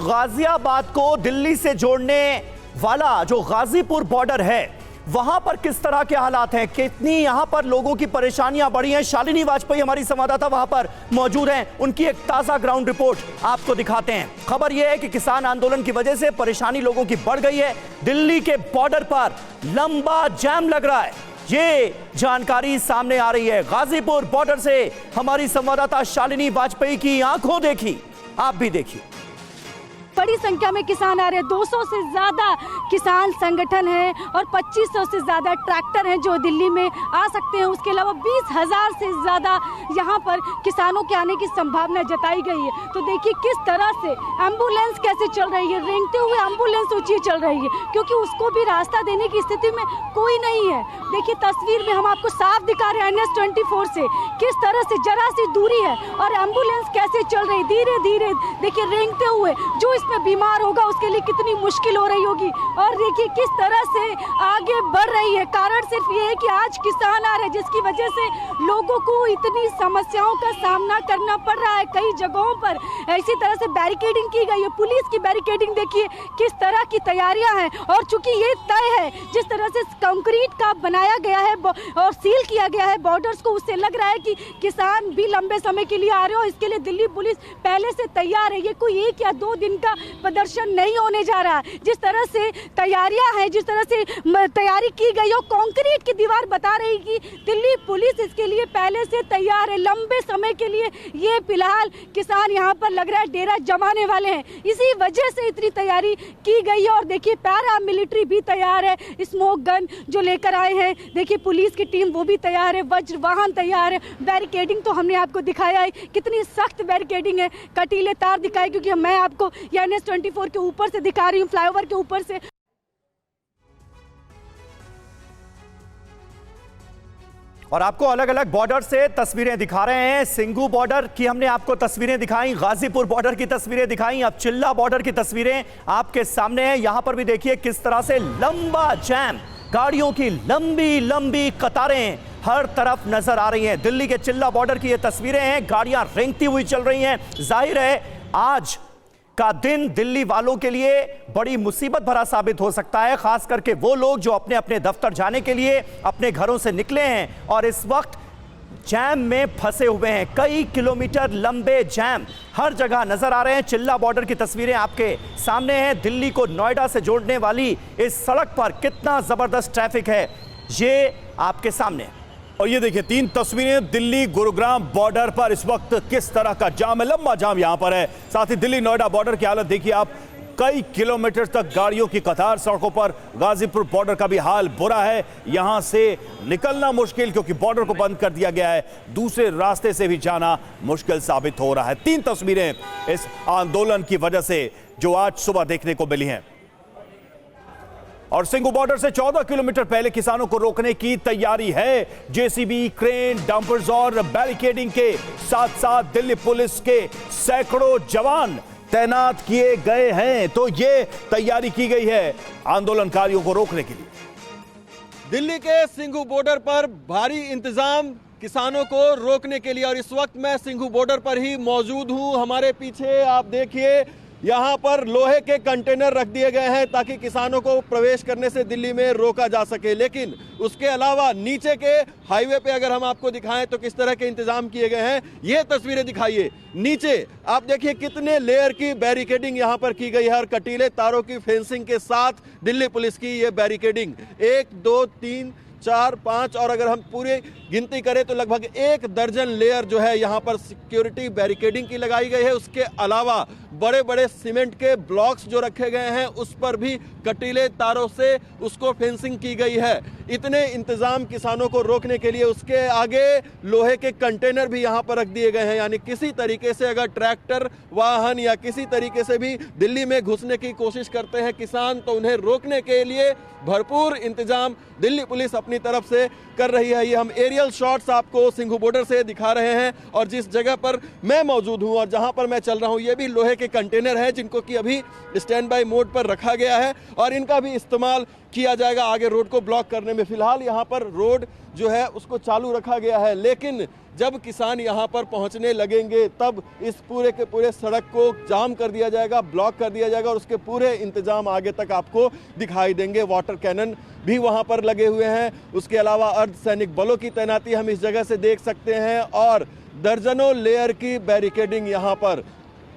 गाजियाबाद को दिल्ली से जोड़ने वाला जो गाजीपुर बॉर्डर है वहां पर किस तरह के हालात हैं, कितनी यहां पर लोगों की परेशानियां बढ़ी हैं। शालिनी वाजपेयी हमारी संवाददाता वहां पर मौजूद हैं, उनकी एक ताजा ग्राउंड रिपोर्ट आपको दिखाते हैं। खबर यह है कि किसान आंदोलन की वजह से परेशानी लोगों की बढ़ गई है। दिल्ली के बॉर्डर पर लंबा जाम लग रहा है, ये जानकारी सामने आ रही है। गाजीपुर बॉर्डर से हमारी संवाददाता शालिनी वाजपेयी की आंखों देखी, आप भी देखिए। बड़ी संख्या में किसान आ रहे हैं, 200 से ज़्यादा किसान संगठन हैं और 2500 से ज़्यादा ट्रैक्टर हैं जो दिल्ली में आ सकते हैं। उसके अलावा 20,000 से ज़्यादा यहाँ पर किसानों के आने की संभावना जताई गई है। तो देखिए किस तरह से एम्बुलेंस कैसे चल रही है, रेंगते हुए एम्बुलेंस ऊँची चल रही है क्योंकि उसको भी रास्ता देने की स्थिति में कोई नहीं है। देखिए तस्वीर में हम आपको साफ दिखा रहे हैं NH-24 से किस तरह से जरा सी दूरी है और एम्बुलेंस कैसे चल रही धीरे धीरे। देखिए रेंगते हुए जो में बीमार होगा उसके लिए कितनी मुश्किल हो रही होगी और देखिए किस तरह से आगे बढ़ रही है। कारण सिर्फ ये है कि आज किसान आ रहे हैं जिसकी वजह से लोगों को इतनी समस्याओं का सामना करना पड़ रहा है। कई जगहों पर इसी तरह से बैरिकेडिंग की गई है, पुलिस की बैरिकेडिंग देखिए किस तरह की तैयारियां हैं। और चूंकि ये तय है जिस तरह से कंक्रीट का बनाया गया है और सील किया गया है बॉर्डर्स को, उससे लग रहा है कि किसान भी लंबे समय के लिए आ रहे हो। इसके लिए दिल्ली पुलिस पहले से तैयार है। ये कोई 1 या 2 दिन का प्रदर्शन नहीं होने जा रहा। जिस तरह से तैयारियां हैं, जिस तरह से तैयारी की गई हो, कंक्रीट की दीवार बता रही कि दिल्ली पुलिस इसके लिए पहले से तैयार है। लंबे समय के लिए ये फिलहाल किसान यहाँ पर लग रहा है डेरा जमाने वाले हैं, इसी वजह से इतनी तैयारी की गई है। और देखिए पैरा मिलिट्री भी तैयार है, स्मोक गन जो लेकर आए हैं, देखिए पुलिस की टीम वो भी तैयार है, वज्र वाहन तैयार है। बैरिकेडिंग तो हमने आपको दिखाया है कितनी सख्त बैरिकेडिंग है, कटीले तार दिखाए क्योंकि मैं आपको NH-24 के ऊपर से दिखा रही हूँ, फ्लाईओवर के ऊपर से। और आपको अलग अलग बॉर्डर से तस्वीरें दिखा रहे हैं। सिंघू बॉर्डर की हमने आपको तस्वीरें दिखाई, गाजीपुर बॉर्डर की तस्वीरें दिखाई, अब चिल्ला बॉर्डर की तस्वीरें आपके सामने हैं। यहां पर भी देखिए किस तरह से लंबा जैम, गाड़ियों की लंबी लंबी कतारें हर तरफ नजर आ रही हैं। दिल्ली के चिल्ला बॉर्डर की ये तस्वीरें हैं, गाड़ियां रेंगती हुई चल रही हैं। जाहिर है आज का दिन दिल्ली वालों के लिए बड़ी मुसीबत भरा साबित हो सकता है, खास करके वो लोग जो अपने अपने दफ्तर जाने के लिए अपने घरों से निकले हैं और इस वक्त जैम में फंसे हुए हैं। कई किलोमीटर लंबे जैम हर जगह नजर आ रहे हैं। चिल्ला बॉर्डर की तस्वीरें आपके सामने हैं। दिल्ली को नोएडा से जोड़ने वाली इस सड़क पर कितना जबरदस्त ट्रैफिक है ये आपके सामने। और ये देखिए 3 तस्वीरें दिल्ली गुरुग्राम बॉर्डर पर इस वक्त किस तरह का जाम है, लंबा जाम यहां पर है। साथ ही दिल्ली नोएडा बॉर्डर की हालत देखिए आप, कई किलोमीटर तक गाड़ियों की कतार सड़कों पर। गाजीपुर बॉर्डर का भी हाल बुरा है, यहां से निकलना मुश्किल क्योंकि बॉर्डर को बंद कर दिया गया है, दूसरे रास्ते से भी जाना मुश्किल साबित हो रहा है। 3 तस्वीरें इस आंदोलन की वजह से जो आज सुबह देखने को मिली हैं। और सिंघू बॉर्डर से 14 किलोमीटर पहले किसानों को रोकने की तैयारी है। जेसीबी, क्रेन, डंपर्स और बैरिकेडिंग के साथ साथ दिल्ली पुलिस के सैकड़ों जवान तैनात किए गए हैं। तो ये तैयारी की गई है आंदोलनकारियों को रोकने के लिए। दिल्ली के सिंघू बॉर्डर पर भारी इंतजाम किसानों को रोकने के लिए, और इस वक्त मैं सिंघू बॉर्डर पर ही मौजूद हूं। हमारे पीछे आप देखिए यहाँ पर लोहे के कंटेनर रख दिए गए हैं ताकि किसानों को प्रवेश करने से दिल्ली में रोका जा सके। लेकिन उसके अलावा नीचे के हाईवे पे अगर हम आपको दिखाएं तो किस तरह के इंतजाम किए गए हैं, ये तस्वीरें दिखाइए। नीचे आप देखिए कितने लेयर की बैरिकेडिंग यहाँ पर की गई है और कटीले तारों की फेंसिंग के साथ दिल्ली पुलिस की ये बैरिकेडिंग 1, 2, 3, 4, 5 और अगर हम पूरी गिनती करें तो लगभग 1 दर्जन लेयर जो है यहाँ पर सिक्योरिटी बैरिकेडिंग की लगाई गई है। उसके अलावा बड़े बड़े सीमेंट के ब्लॉक्स जो रखे गए हैं उस पर भी कटीले तारों से उसको फेंसिंग की गई है। इतने इंतजाम किसानों को रोकने के लिए उसके आगे लोहे के कंटेनर भी यहाँ पर रख दिए गए हैं, यानी किसी तरीके से अगर ट्रैक्टर वाहन या किसी तरीके से भी दिल्ली में घुसने की कोशिश करते हैं किसान तो उन्हें रोकने के लिए भरपूर इंतजाम दिल्ली पुलिस अपनी तरफ से कर रही है। ये हम एरियल शॉट्स आपको सिंघू बॉर्डर से दिखा रहे हैं और जिस जगह पर मैं मौजूद हूं और जहां पर मैं चल रहा हूं ये भी लोहे के के कंटेनर हैं जिनको कि अभी स्टैंड बाय मोड पर रखा गया है और इनका भी इस्तेमाल किया जाएगा आगे रोड को ब्लॉक करने में। फिलहाल यहाँ पर रोड जो है उसको चालू रखा गया है, लेकिन जब किसान यहाँ पर पहुँचने लगेंगे तब इस पूरे के पूरे सड़क को जाम कर दिया जाएगा, ब्लॉक कर दिया जाएगा और उसके पूरे इंतजाम आगे तक आपको दिखाई देंगे। वाटर कैनन भी वहाँ पर लगे हुए हैं, उसके अलावा अर्धसैनिक बलों की तैनाती हम इस जगह से देख सकते हैं और दर्जनों लेयर की बैरिकेडिंग यहाँ पर।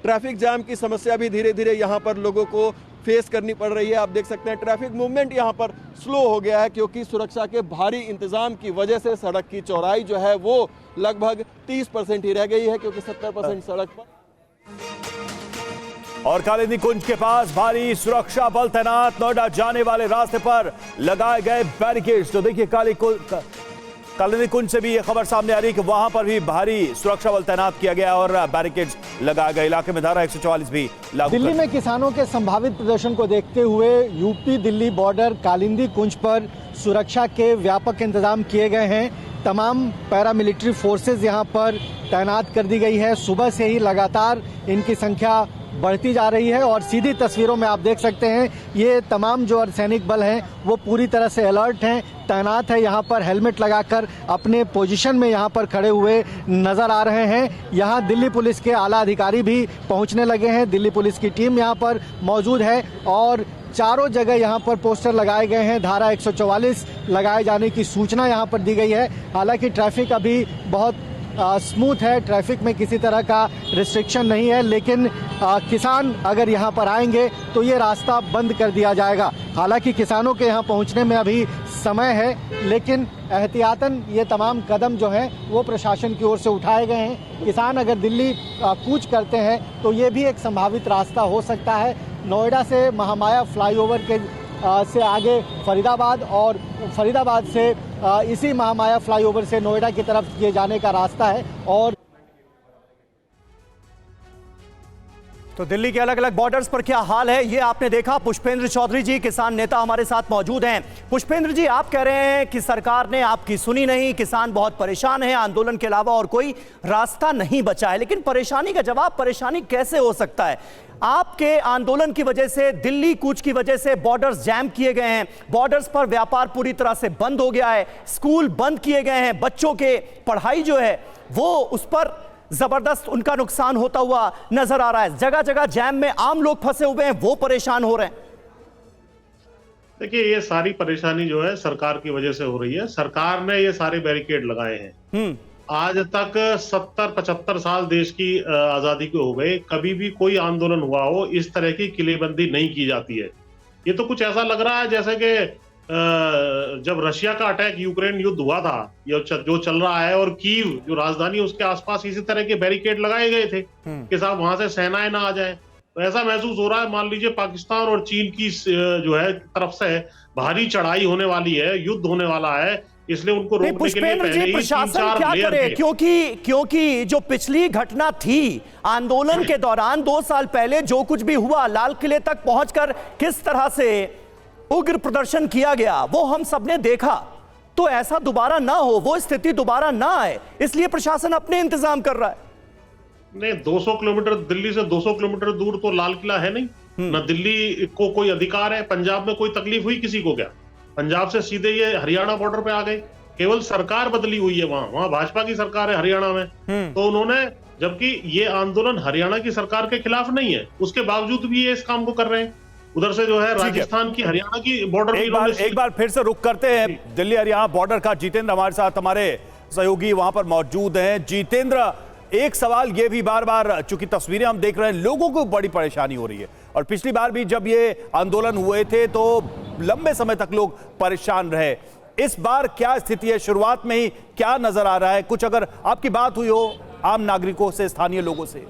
ट्रैफिक जाम की समस्या भी धीरे धीरे यहाँ पर लोगों को फेस करनी पड़ रही है। आप देख सकते हैं ट्रैफिक मूवमेंट यहाँ पर स्लो हो गया है क्योंकि सुरक्षा के भारी इंतजाम की वजह से सड़क की चौड़ाई जो है वो लगभग 30% ही रह गई है क्योंकि 70% सड़क पर। और कालिंदी कुंज के पास भारी सुरक्षा बल तैनात, नोएडा जाने वाले रास्ते पर लगाए गए बैरिकेड्स। तो देखिए कालिंदी कुंज से भी ये खबर सामने आ रही है कि वहां पर भी भारी सुरक्षा बल तैनात किया गया और बैरिकेड्स लगाए गए। इलाके में धारा 144 भी लागू। दिल्ली में किसानों के संभावित प्रदर्शन को देखते हुए यूपी दिल्ली बॉर्डर कालिंदी कुंज पर सुरक्षा के व्यापक इंतजाम किए गए हैं। तमाम पैरामिलिट्री फोर्सेज यहां पर तैनात कर दी गई है। सुबह से ही लगातार इनकी संख्या बढ़ती जा रही है और सीधी तस्वीरों में आप देख सकते हैं ये तमाम जो अर्धसैनिक बल हैं वो पूरी तरह से अलर्ट हैं, तैनात है। यहाँ पर हेलमेट लगाकर अपने पोजीशन में यहाँ पर खड़े हुए नजर आ रहे हैं। यहाँ दिल्ली पुलिस के आला अधिकारी भी पहुँचने लगे हैं, दिल्ली पुलिस की टीम यहाँ पर मौजूद है और चारों जगह यहाँ पर पोस्टर लगाए गए हैं। धारा 144 लगाए जाने की सूचना यहाँ पर दी गई है। हालांकि ट्रैफिक अभी बहुत स्मूथ है, ट्रैफिक में किसी तरह का रिस्ट्रिक्शन नहीं है, लेकिन किसान अगर यहाँ पर आएंगे तो ये रास्ता बंद कर दिया जाएगा। हालांकि किसानों के यहाँ पहुँचने में अभी समय है, लेकिन एहतियातन ये तमाम कदम जो हैं वो प्रशासन की ओर से उठाए गए हैं। किसान अगर दिल्ली कूच करते हैं तो ये भी एक संभावित रास्ता हो सकता है। नोएडा से महामाया फ्लाईओवर के से आगे फरीदाबाद और फरीदाबाद से इसी महामाया फ्लाईओवर से नोएडा की तरफ ये जाने का रास्ता है। और तो दिल्ली के अलग अलग बॉर्डर्स पर क्या हाल है ये आपने देखा। पुष्पेंद्र चौधरी जी किसान नेता हमारे साथ मौजूद हैं। पुष्पेंद्र जी, आप कह रहे हैं कि सरकार ने आपकी सुनी नहीं, किसान बहुत परेशान हैं, आंदोलन के अलावा और कोई रास्ता नहीं बचा है, लेकिन परेशानी का जवाब परेशानी कैसे हो सकता है? आपके आंदोलन की वजह से, दिल्ली कूच की वजह से बॉर्डर्स जैम किए गए हैं, बॉर्डर्स पर व्यापार पूरी तरह से बंद हो गया है, स्कूल बंद किए गए हैं, बच्चों के पढ़ाई जो है वो उस पर जबरदस्त उनका नुकसान होता हुआ नजर आ रहा है। जगह जगह जैम में आम लोग फंसे हुए हैं, वो परेशान हो रहे हैं। देखिए, ये सारी परेशानी जो है सरकार की वजह से हो रही है। सरकार ने ये सारे बैरिकेड लगाए हैं। आज तक 70-75 साल देश की आजादी को हो गए, कभी भी कोई आंदोलन हुआ हो इस तरह की किलेबंदी नहीं की जाती है। ये तो कुछ ऐसा लग रहा है जैसे कि जब रशिया का अटैक यूक्रेन युद्ध हुआ था, जो चल रहा है, और कीव जो राजधानी उसके आसपास इसी तरह के बैरिकेड लगाए गए थे कि साहब वहां से सेनाएं ना आ जाए। तो ऐसा महसूस हो रहा है, मान लीजिए पाकिस्तान और चीन की जो है तरफ से भारी चढ़ाई होने वाली है, युद्ध होने वाला है, इसलिए उनको रोकने के लिए पहले ही प्रशासन क्या करे? क्योंकि जो पिछली घटना थी आंदोलन के दौरान 2 साल पहले, जो कुछ भी हुआ, लाल किले तक पहुंचकर किस तरह से उग्र प्रदर्शन किया गया, वो हम सबने देखा। तो ऐसा दोबारा ना हो, वो स्थिति दोबारा ना आए, इसलिए प्रशासन अपने इंतजाम कर रहा है। नहीं, 200 किलोमीटर दिल्ली से 200 किलोमीटर दूर तो लाल किला है नहीं ना। दिल्ली को कोई अधिकार है? पंजाब में कोई तकलीफ हुई किसी को क्या? पंजाब से सीधे ये हरियाणा बॉर्डर पे आ गए। केवल सरकार बदली हुई है, वहां भाजपा की सरकार है हरियाणा में। तो उन्होंने, जबकि ये आंदोलन हरियाणा की सरकार के खिलाफ नहीं है, उसके बावजूद भी ये इस काम को कर रहे हैं। उधर से जो है राजस्थान की, हरियाणा की बॉर्डर एक बार फिर से रुक करते हैं दिल्ली हरियाणा बॉर्डर का। जितेंद्र हमारे साथ, हमारे सहयोगी वहां पर मौजूद हैं। जितेंद्र, एक सवाल ये भी बार बार, चूंकि तस्वीरें हम देख रहे हैं, लोगों को बड़ी परेशानी हो रही है, और पिछली बार भी जब ये आंदोलन हुए थे तो लंबे समय तक लोग परेशान रहे। इस बार क्या स्थिति है? शुरुआत में ही क्या नजर आ रहा है? कुछ अगर आपकी बात हुई हो आम नागरिकों से, स्थानीय लोगों से।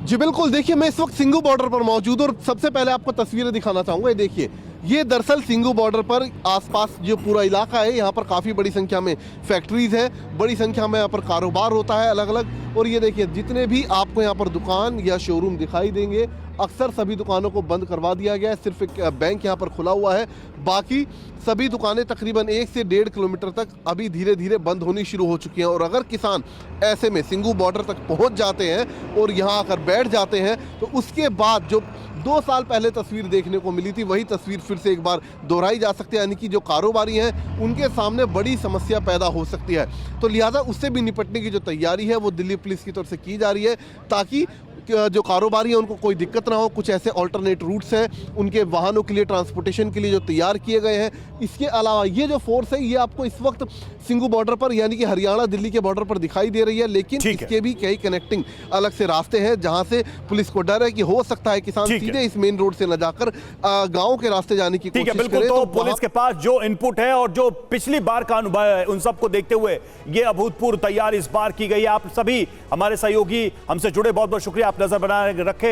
जी बिल्कुल, देखिए मैं इस वक्त सिंघू बॉर्डर पर मौजूद हूं और सबसे पहले आपको तस्वीरें दिखाना चाहूंगा। ये देखिए, ये दरअसल सिंघू बॉर्डर पर आसपास जो पूरा इलाका है, यहाँ पर काफ़ी बड़ी संख्या में फैक्ट्रीज है, बड़ी संख्या में यहाँ पर कारोबार होता है अलग अलग। और ये देखिए, जितने भी आपको यहाँ पर दुकान या शोरूम दिखाई देंगे, अक्सर सभी दुकानों को बंद करवा दिया गया है। सिर्फ एक बैंक यहाँ पर खुला हुआ है, बाकी सभी दुकानें तकरीबन 1 से 1.5 किलोमीटर तक अभी धीरे धीरे बंद होनी शुरू हो चुकी हैं। और अगर किसान ऐसे में सिंघू बॉर्डर तक पहुंच जाते हैं और यहाँ आकर बैठ जाते हैं तो उसके बाद जो 2 साल पहले तस्वीर देखने को मिली थी वही तस्वीर फिर से एक बार दोहराई जा सकती है, यानी कि जो कारोबारी हैं उनके सामने बड़ी समस्या पैदा हो सकती है। तो लिहाजा उससे भी निपटने की जो तैयारी है वो दिल्ली पुलिस की तरफ से की जा रही है, ताकि जो कारोबारी हैं उनको कोई दिक्कत ना हो। कुछ ऐसे ऑल्टरनेट रूट्स हैं उनके वाहनों के लिए, ट्रांसपोर्टेशन के लिए जो तैयार किए गए हैं। इसके अलावा ये जो फोर्स है ये आपको इस वक्त सिंघू बॉर्डर पर यानी कि हरियाणा दिल्ली के बॉर्डर पर दिखाई दे रही है, लेकिन इसके भी कई कनेक्टिंग अलग से रास्ते हैं जहां से पुलिस को डर है कि हो सकता है किसान सीधे इस मेन रोड से न जाकर गाँव के रास्ते जाने की कोशिश बिल्कुल। तो पुलिस के पास जो इनपुट है और जो पिछली बार का अनुभव है उन सबको देखते हुए ये अभूतपूर्व तैयारी इस बार की गई है। आप सभी हमारे सहयोगी हमसे जुड़े, बहुत बहुत शुक्रिया, आप नजर बनाए रखे।